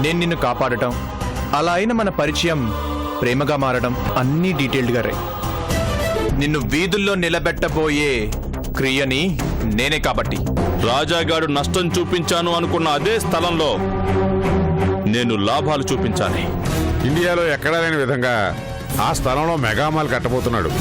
నేను నిన్ను కాపాడటం, అలా అయిన మన పరిచయం ప్రేమగా మారడం అన్నీ డీటెయిల్డ్గా రాయి. నిన్ను వీధుల్లో నిలబెట్టబోయే క్రియని నేనే కాబట్టి. రాజాగాడు నష్టం చూపించాను అనుకున్న అదే స్థలంలో నేను లాభాలు చూపించాలి. ఇండియాలో ఎక్కడా లేని విధంగా ఆ స్థలంలో మెగామాల్ కట్టబోతున్నాడు.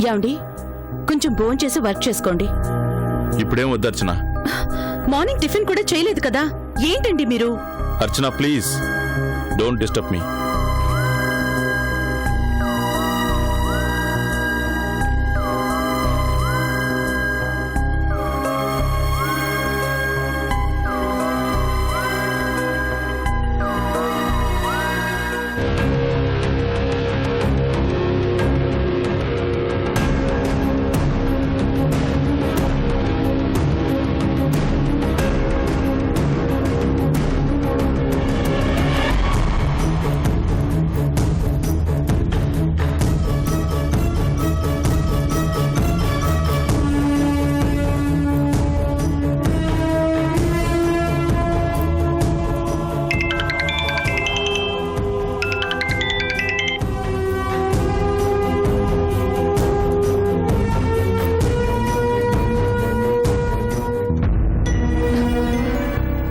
యాండి కొంచెం భోంచేసి వర్క్ చేసుకోండి. ఇప్పుడేం వద్దు అర్చన. మార్నింగ్ టిఫిన్ కూడా చేయలేదు కదా, ఏంటండి మీరు? Archana please don't disturb me.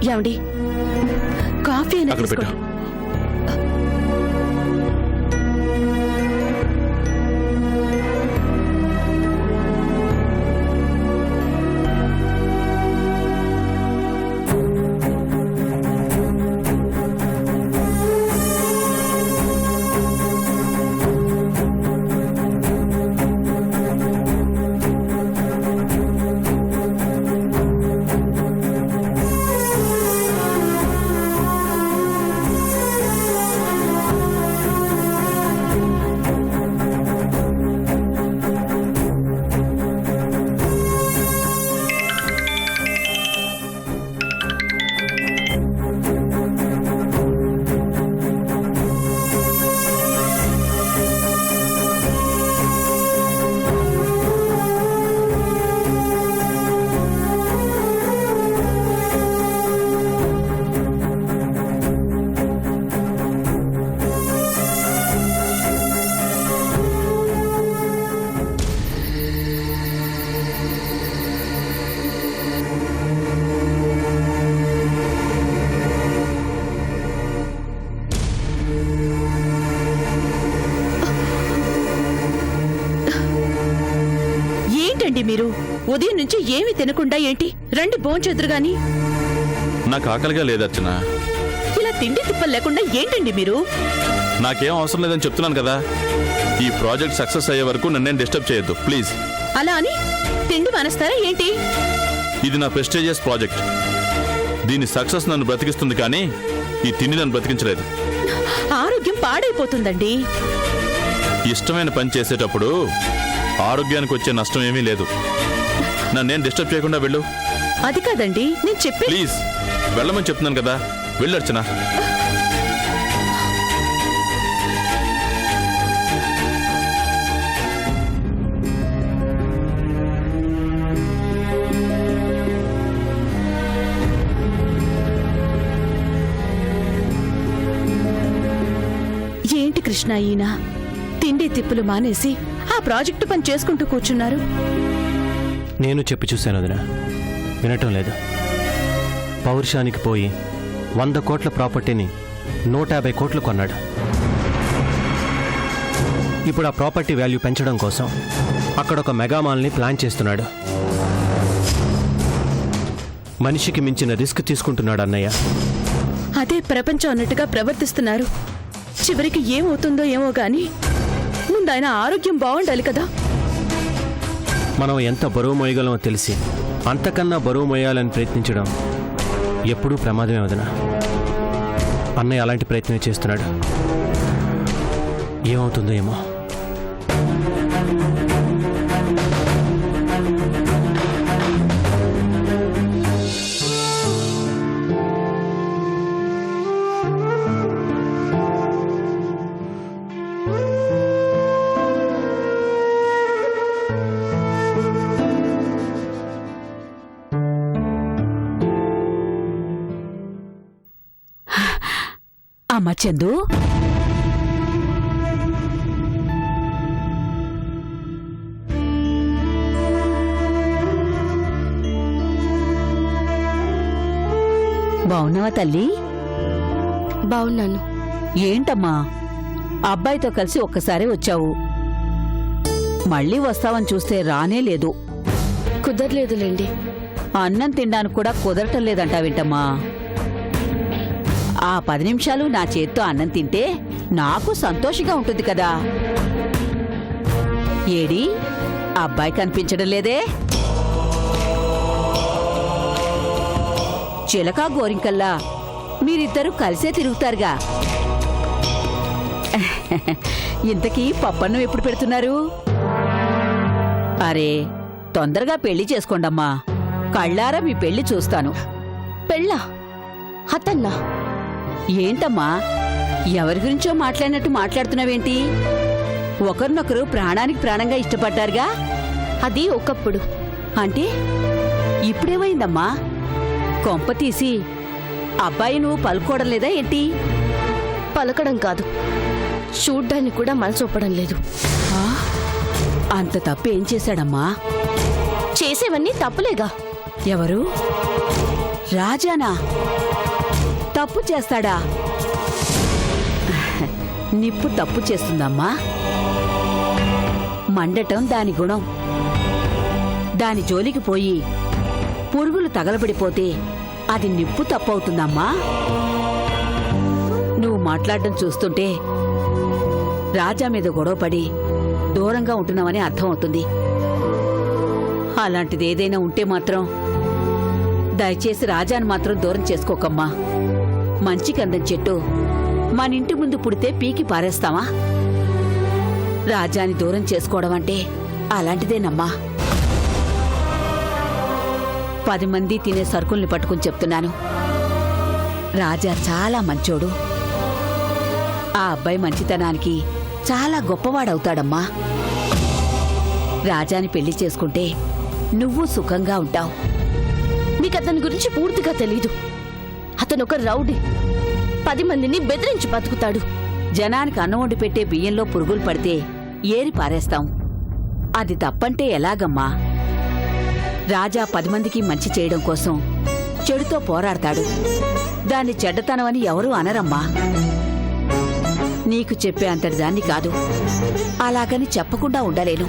యాండి కాఫీ అయినా అక్కడ పెట్టు. తీసుకోండి. ఏంటండి మీరు ఉదయం నుంచి ఏమీ తినకుండా ఏంటి? రండి భోంచేద్దురు గాని. నాకు ఆకలిగా లేదు అర్చన. ఇలా తిండి తిప్పలు లేకుండా ఏంటండి మీరు? నాకేం అవసరం లేదని చెప్తున్నాను కదా. ఈ ప్రాజెక్ట్ సక్సెస్ అయ్యే వరకు నన్నేం డిస్టర్బ్ చేయొద్దు ప్లీజ్. అలా అని తిండి మానేస్తారా ఏంటి? ఇది నా ప్రెస్టీజియస్ ప్రాజెక్ట్. దీని సక్సెస్ నన్ను బ్రతికిస్తుంది, కానీ ఈ తిండి నన్ను బ్రతికించలేదు. ఆరోగ్యం పాడైపోతుందండి. ఇష్టమైన పని చేసేటప్పుడు ఆరోగ్యానికి వచ్చే నష్టం ఏమీ లేదు. నన్నేం డిస్టర్బ్ చేయకుండా వెళ్ళు. అది కాదండి నేను చెప్పే. ప్లీజ్ వెళ్ళమని చెప్తున్నాను కదా, వెళ్ళు అర్చన. ఏంటి కృష్ణ ఈయన తిండి తిప్పులు మానేసి ఆ ప్రాజెక్టు పని చేసుకుంటూ కూర్చున్నారు? నేను చెప్పి చూశాను వదినా, వినటం లేదు. పౌరుషానికి పోయి 100 కోట్ల ప్రాపర్టీని 150 కోట్లు కొన్నాడు. ఇప్పుడు ఆ ప్రాపర్టీ వాల్యూ పెంచడం కోసం అక్కడ ఒక మెగామాల్ని ప్లాన్ చేస్తున్నాడు. మనిషికి మించిన రిస్క్ తీసుకుంటున్నాడు అన్నయ్య. అదే ప్రపంచం అన్నట్టుగా ప్రవర్తిస్తున్నారు. చివరికి ఏమవుతుందో ఏమో గాని ముందు ఆయన ఆరోగ్యం బాగుండాలి కదా. మనం ఎంత బరువు మోయగలమో తెలిసి అంతకన్నా బరువు మోయాలని ప్రయత్నించడం ఎప్పుడూ ప్రమాదమే వదిన. అన్నయ్య అలాంటి ప్రయత్నమే చేస్తున్నాడు. ఏమవుతుందో ఏమో. అమ్మ చందు, బావున్నావా తల్లి? బావున్నాను. ఏంటమ్మా అబ్బాయితో కలిసి ఒక్కసారే వచ్చావు, మళ్ళీ వస్తావని చూస్తే రానే లేదు. కుదరలేదులేండి. అన్నం తినడానికి కూడా కుదరటం లేదంటావేంటమ్మా? ఆ 10 నిమిషాలు నా చేత్తో అన్నం తింటే నాకు సంతోషంగా ఉంటుంది కదా. ఏడి అబ్బాయి కనిపించడం లేదే? చిలక గోరింకల్లా మీరిద్దరూ కలిసే తిరుగుతారుగా. ఇంతకీ పప్పన్నం ఎప్పుడు పెడుతున్నారు? అరే తొందరగా పెళ్లి చేసుకోండమ్మా, కళ్ళారా మీ పెళ్లి చూస్తాను. పెళ్ళా? అతన్నా? ఏంటమ్మా ఎవరి గురించో మాట్లాడినట్టు మాట్లాడుతున్నావేంటి? ఒకరినొకరు ప్రాణానికి ప్రాణంగా ఇష్టపడ్డారుగా. అది ఒకప్పుడు. అంటే ఇప్పుడేమైందమ్మా? కొంప తీసి అబ్బాయి నువ్వు పలుకోవడం లేదా ఏంటి? పలకడం కాదు, చూడ్డానికి కూడా మనసొప్పడం లేదు. ఆ? అంత తప్పు ఏం చేశాడమ్మా? చేసేవన్నీ తప్పులేగా. ఎవరు? రాజానా? తప్పు చేస్తాడా? నిప్పు తప్పు చేస్తుందమ్మా. మండటం దాని గుణం. దాని జోలికి పోయి పురుగులు తగలబడిపోతే అది నిప్పు తప్పవుతుందమ్మా. నువ్వు మాట్లాడడం చూస్తుంటే రాజా మీద గొడవపడి దూరంగా ఉంటున్నావని అర్థమవుతుంది. అలాంటిది ఏదైనా ఉంటే మాత్రం దయచేసి రాజాను మాత్రం దూరం చేసుకోకమ్మా. మంచి కందం చెట్టు మన ఇంటి ముందు పుడితే పీకి పారేస్తావా? రాజాని దూరం చేసుకోవడం అంటే అలాంటిదేనమ్మా. 10 మంది తినే సరుకుల్ని పట్టుకుని చెప్తున్నాను, రాజా చాలా మంచోడు. ఆ అబ్బాయి మంచితనానికి చాలా గొప్పవాడవుతాడమ్మా. రాజాని పెళ్లి చేసుకుంటే నువ్వు సుఖంగా ఉంటావు. మీకు అతని గురించి పూర్తిగా తెలీదు. అతను ఒక రౌడీ, 10 మందిని బెదిరించి బతుకుతాడు. జనానికి అన్నం వండి పెట్టే బియ్యంలో పురుగులు పడితే ఏరి పారేస్తాం. అది తప్పంటే ఎలాగమ్మా? రాజా 10 మందికి మంచి చేయడం కోసం చెడుతో పోరాడతాడు. దాన్ని చెడ్డతనమని ఎవరూ అనరమ్మా. నీకు చెప్పే అంతటి దాన్ని కాదు, అలాగని చెప్పకుండా ఉండలేను.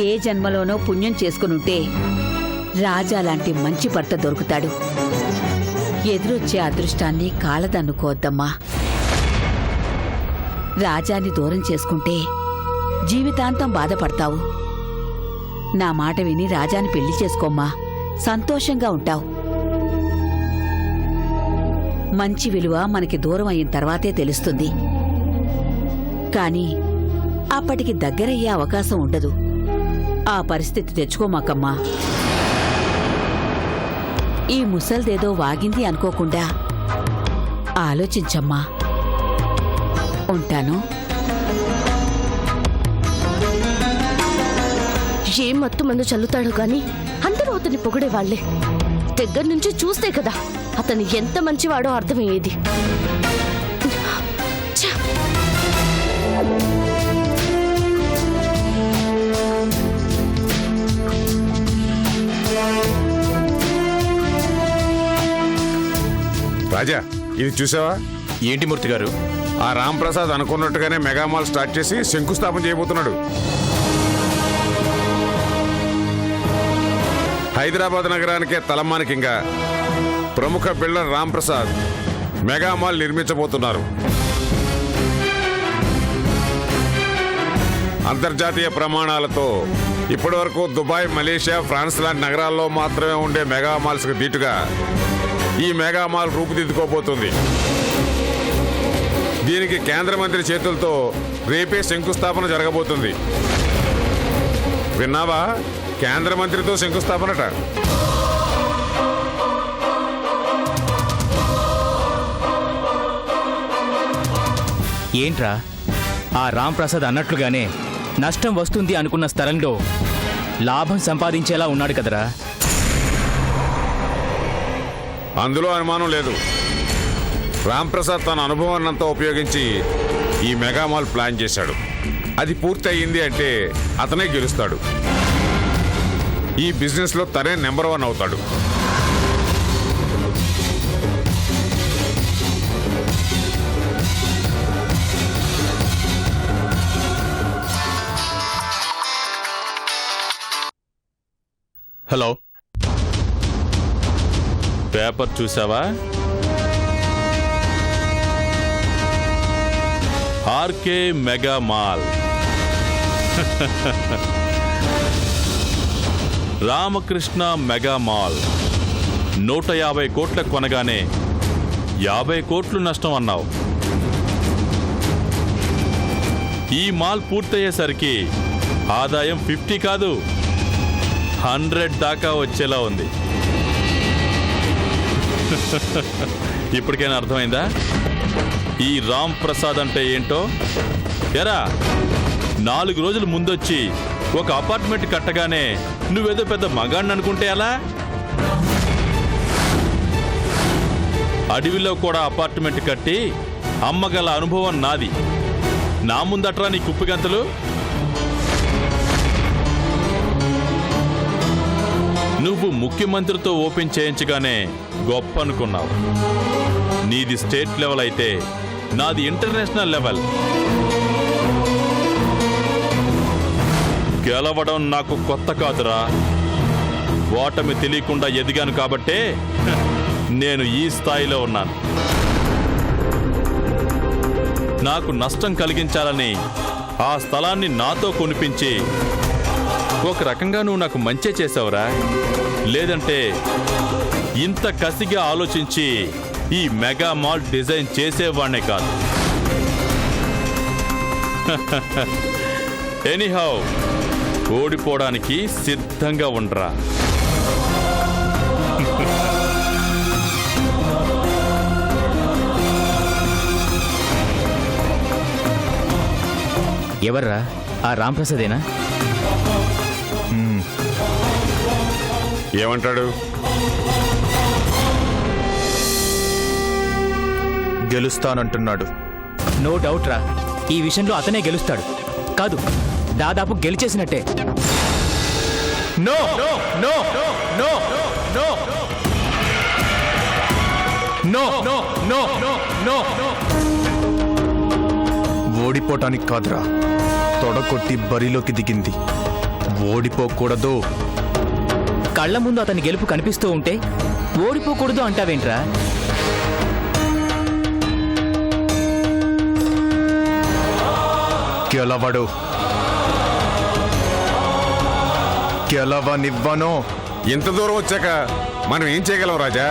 ఏ జన్మలోనో పుణ్యం చేసుకునుంటే రాజా లాంటి మంచి భర్త దొరుకుతాడు. ఎదురొచ్చే అదృష్టాన్ని కాలదన్నుకోవద్దమ్మా. రాజాని దూరం చేసుకుంటే జీవితాంతం బాధపడతావు. నా మాట విని రాజాని పెళ్లి చేసుకోమ్మా, సంతోషంగా ఉంటావు. మంచి విలువ మనకి దూరం అయిన తర్వాతే తెలుస్తుంది. కాని అప్పటికి దగ్గరయ్యే అవకాశం ఉండదు. ఆ పరిస్థితి తెచ్చుకోమాకమ్మా. ఈ ముసల్దేదో వాగింది అనుకోకుండా ఆలోచించమ్మా. ఉంటాను. ఏం మత్తు మందు చల్లుతాడో గాని అందరూ అతన్ని పొగిడేవాళ్లే. దగ్గర నుంచి చూస్తే కదా అతను ఎంత మంచివాడో అర్థమయ్యేది. ఛ! రాజా, ఇది చూసావా? ఏంటి మూర్తి గారు? ఆ రాంప్రసాద్ అనుకున్నట్టుగానే మెగామాల్ స్టార్ట్ చేసి శంకుస్థాపన చేయబోతున్నాడు. హైదరాబాద్ నగరానికే తలమానికంగా ప్రముఖ builder Ram Prasad mega mall నిర్మించబోతున్నారు. అంతర్జాతీయ ప్రమాణాలతో ఇప్పటివరకు దుబాయ్, మలేషియా, ఫ్రాన్స్ లాంటి నగరాల్లో మాత్రమే ఉండే మెగా మాల్స్కి దీటుగా ఈ మెగా మాల్ రూపుదిద్దుకోబోతుంది. దీనికి కేంద్ర మంత్రి చేతులతో రేపే శంకుస్థాపన జరగబోతుంది. విన్నావా? కేంద్ర మంత్రితో శంకుస్థాపనట. ఏంట్రా ఆ రామ్ ప్రసాద్ అన్నట్లుగానే నష్టం వస్తుంది అనుకున్న స్థలంలో లాభం సంపాదించేలా ఉన్నాడు కదరా. అందులో అనుమానం లేదు. రామ్ ప్రసాద్ తన అనుభవాన్నంతా ఉపయోగించి ఈ మెగా మాల్ ప్లాన్ చేశాడు. అది పూర్తి అయ్యింది అంటే అతనే గెలుస్తాడు. ఈ బిజినెస్లో తనే నెంబర్ 1 అవుతాడు. హలో, పేపర్ చూసావా? RK mega mall Ramakrishna mega mall 150 కోట్ల కొనగానే 50 కోట్లు నష్టం అన్నావు. ఈ మాల్ పూర్తయ్యేసరికి ఆదాయం 50 కాదు 100 దాకా వచ్చేలా ఉంది. ఇప్పటికైనా అర్థమైందా ఈ రామ్ ప్రసాద్ అంటే ఏంటో? ఎరా, 4 రోజుల ముందొచ్చి ఒక అపార్ట్మెంట్ కట్టగానే నువ్వేదో పెద్ద మగాడిని అనుకుంటే ఎలా? అడవిలో కూడా అపార్ట్మెంట్ కట్టి అమ్మగల అనుభవం నాది. నా ముందట్రా నీ కుప్పిగంతులు. నువ్వు ముఖ్యమంత్రితో ఓపెన్ చేయించగానే గొప్ప అనుకున్నావు. నీది స్టేట్ లెవెల్ అయితే నాది ఇంటర్నేషనల్ లెవెల్. గెలవడం నాకు కొత్త కాదురా. ఓటమి తెలియకుండా ఎదిగాను కాబట్టే నేను ఈ స్థాయిలో ఉన్నాను. నాకు నష్టం కలిగించాలని ఆ స్థలాన్ని నాతో కొనిపించి ఒక రకంగా నువ్వు నాకు మంచే చేసావురా. లేదంటే ఇంత కసిగా ఆలోచించి ఈ మెగా మాల్ డిజైన్ చేసేవాణ్ణే కాదు. ఎనీహౌ, ఓడిపోవడానికి సిద్ధంగా ఉండరా. ఎవర్రా ఆ రామ్ ప్రసాదేనా? ఏమంటాడు? గెలుస్తానంటున్నాడు. నో డౌట్ రా, ఈ విషయంలో అతనే గెలుస్తాడు. కాదు, దాదాపు గెలిచేసినట్టే. No no no no no no no no no no. ఓడిపోవటానికి కాదురా, తొడకొట్టి బరిలోకి దిగింది. ఓడిపోకూడదు. కళ్ళ ముందు అతని గెలుపు కనిపిస్తూ ఉంటే ఓడిపోకూడదు అంటావేంట్రా? గెలవడు. గెలవనివ్వను. ఇంత దూరం వచ్చాక మనం ఏం చేయగలం రాజా?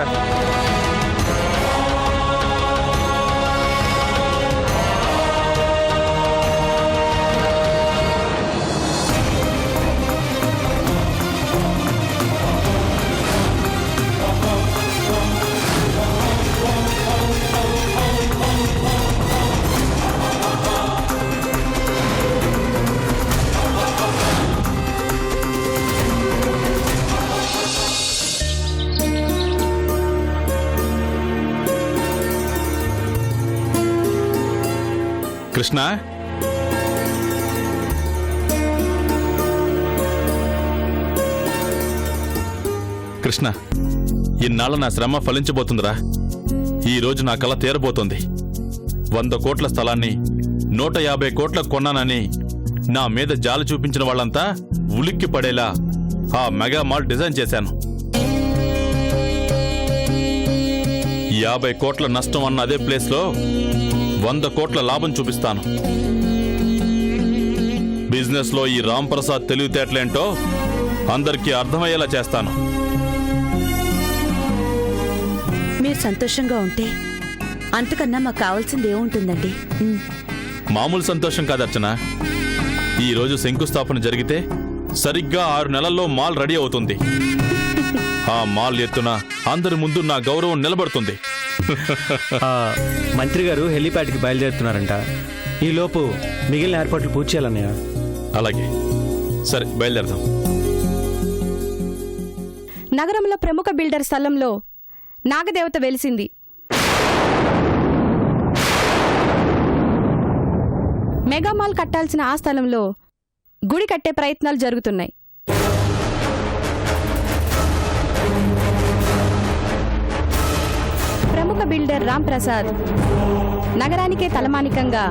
కృష్ణ, కృష్ణ, ఇన్నాళ్ళ నా శ్రమ ఫలించబోతుందిరా. ఈ రోజు నా కళ తీరబోతోంది. 100 కోట్ల స్థలాన్ని 150 కోట్ల కొన్నానని నా మీద జాలి చూపించిన వాళ్ళంతా ఉలిక్కి పడేలా ఆ మెగా మాల్ డిజైన్ చేశాను. 50 కోట్ల నష్టం అన్న అదే ప్లేస్లో 100 కోట్ల లాభం చూపిస్తాను. బిజినెస్లో ఈ రామ్ ప్రసాద్ తెలివితేటలేంటో అందరికీ అర్థమయ్యేలా చేస్తాను. మీరు సంతోషంగా ఉంటే అంతకన్నా మాకు కావాల్సింది ఏముంటుందండి? మామూలు సంతోషం కాదు అర్చన. ఈరోజు శంకుస్థాపన జరిగితే సరిగ్గా 6 నెలల్లో మాల్ రెడీ అవుతుంది. ఆ మాల్ ఎత్తున అందరి ముందు నా గౌరవం నిలబడుతుంది. మంత్రి గారు హెలిప్యాడ్కి బయలుదేరుతున్నారంట. ఈలోపు మిగిలిన ఏర్పాట్లు పూర్తి చేయాలన్నయ్య. అలాగే, సరే బయలుదేరదాం. నగరంలో ప్రముఖ బిల్డర్ స్థలంలో నాగదేవత వెలిసింది. మెగామాల్ కట్టాల్సిన ఆ స్థలంలో గుడి కట్టే ప్రయత్నాలు జరుగుతున్నాయి. ప్రముఖ బిల్డర్ రామ్ ప్రసాద్ నగరానికే తలమానికంగా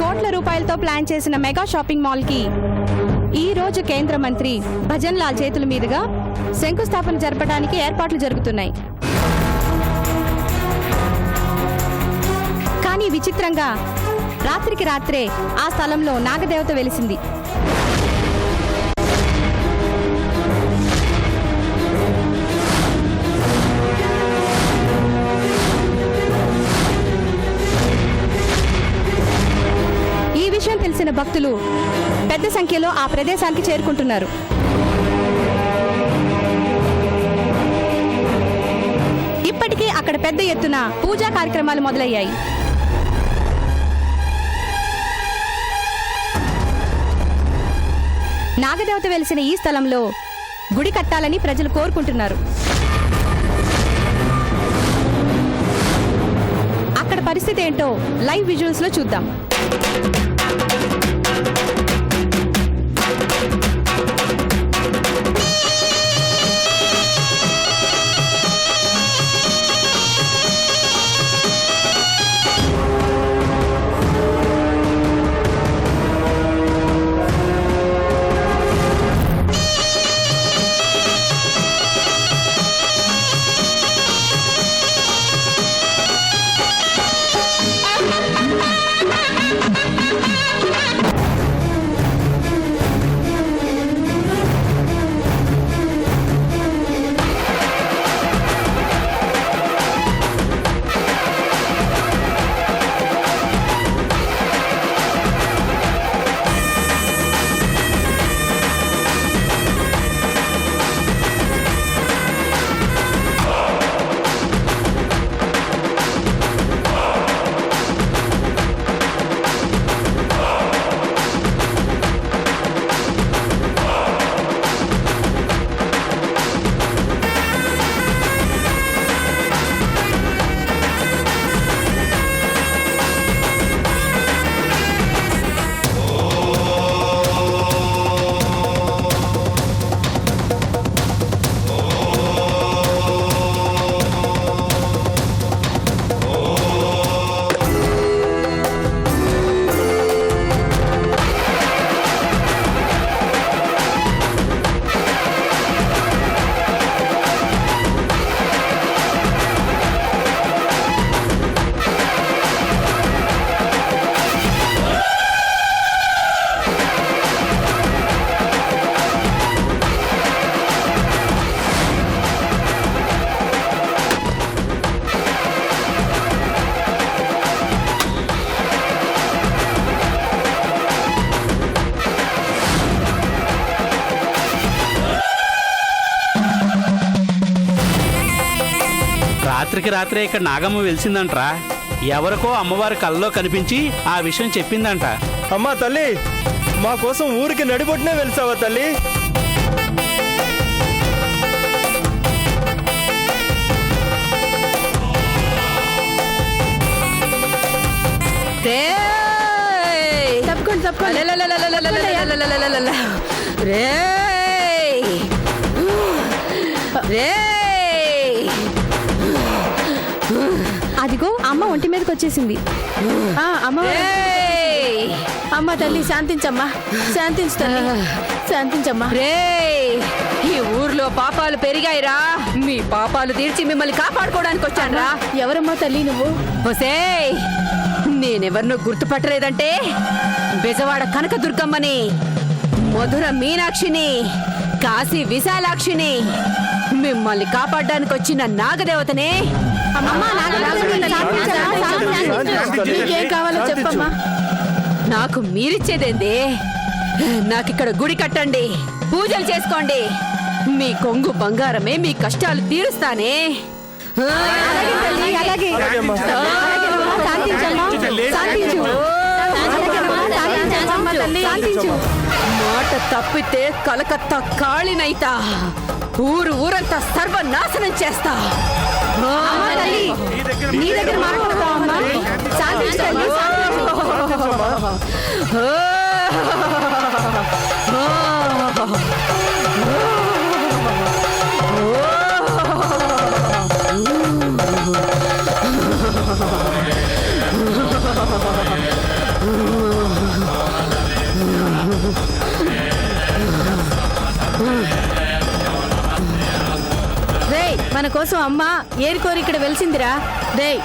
కోట్ల రూపాయలతో ప్లాన్ చేసిన మెగా షాపింగ్ మాల్కి ఈ రోజు కేంద్ర మంత్రి భజన్ లాల్ చేతుల మీదుగా శంకుస్థాపన జరపడానికి ఏర్పాట్లు జరుగుతున్నాయి. కానీ విచిత్రంగా రాత్రికి రాత్రే ఆ స్థలంలో నాగదేవత వెలిసింది. ఈ విషయం తెలిసిన భక్తులు పెద్ద సంఖ్యలో ఆ ప్రదేశానికి చేరుకుంటున్నారు. ఇప్పటికే అక్కడ పెద్ద ఎత్తున పూజా కార్యక్రమాలు మొదలయ్యాయి. నాగదేవత వెలిసిన ఈ స్థలంలో గుడి కట్టాలని ప్రజలు కోరుకుంటున్నారు. అక్కడ పరిస్థితి ఏంటో లైవ్ విజువల్స్ లో చూద్దాం. రాత్రికి రాత్రే ఇక్కడ నాగమ్మ వెలిసిందంట్రా. ఎవరికో అమ్మవారి కళ్ళలో కనిపించి ఆ విషయం చెప్పిందంట. అమ్మా తల్లి, మా కోసం ఊరికి నడిబొట్టునే వెలిసావా తల్లి? అదిగో అమ్మ ఒంటి మీదకి వచ్చేసింది. అమ్మ తల్లి శాంతించమ్మా, శాంతించు తల్లి, శాంతించమ్మా. ఊర్లో పాపాలు పెరిగాయిరా. మీ పాపాలు తీర్చి మిమ్మల్ని కాపాడుకోవడానికి వచ్చానురా. ఎవరమ్మా తల్లి నువ్వు? ఒసేయ్, నేనెవరినో గుర్తుపట్టలేదంటే బెజవాడ కనకదుర్గమ్మని, మధుర మీనాక్షిని, కాశీ విశాలాక్షిని, మిమ్మల్ని కాపాడడానికి వచ్చిన నాగదేవతనే. నీకేం కావాలో చెప్పమ్మా. నాకు మీరిచ్చేదేంది? నాకిక్కడ గుడి కట్టండి, పూజలు చేసుకోండి. మీ కొంగు బంగారమే మీ కష్టాలు తీరుస్తానే. మాట తప్పితే కలకత్తా కాళినైతా, ఊరంతా సర్వనాశనం చేస్తా. నీ దగ్గర మాట్లాడతావమ్మా. శాంతించండి. రేయ్, మన కోసం అమ్మ ఏరుకోరి ఇక్కడ వెలిసిందిరా. రేయ్,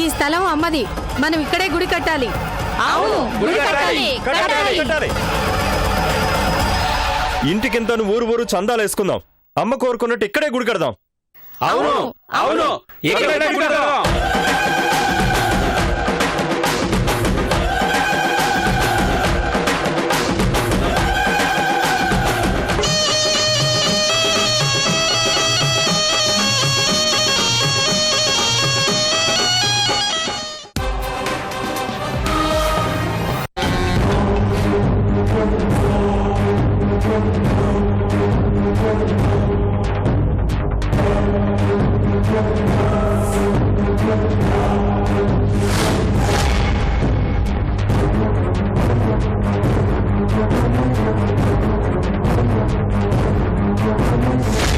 ఈ స్థలం అమ్మది, మనం ఇక్కడే గుడి కట్టాలి. అవును, గుడి కట్టాలి, కట్టాలి. ఇంటికింత ఊరు చందాలు వేసుకుందాం. అమ్మ కోరుకున్నట్టు ఇక్కడే గుడి కడదాం. అవును అవును, ఇక్కడే గుడి కడదాం.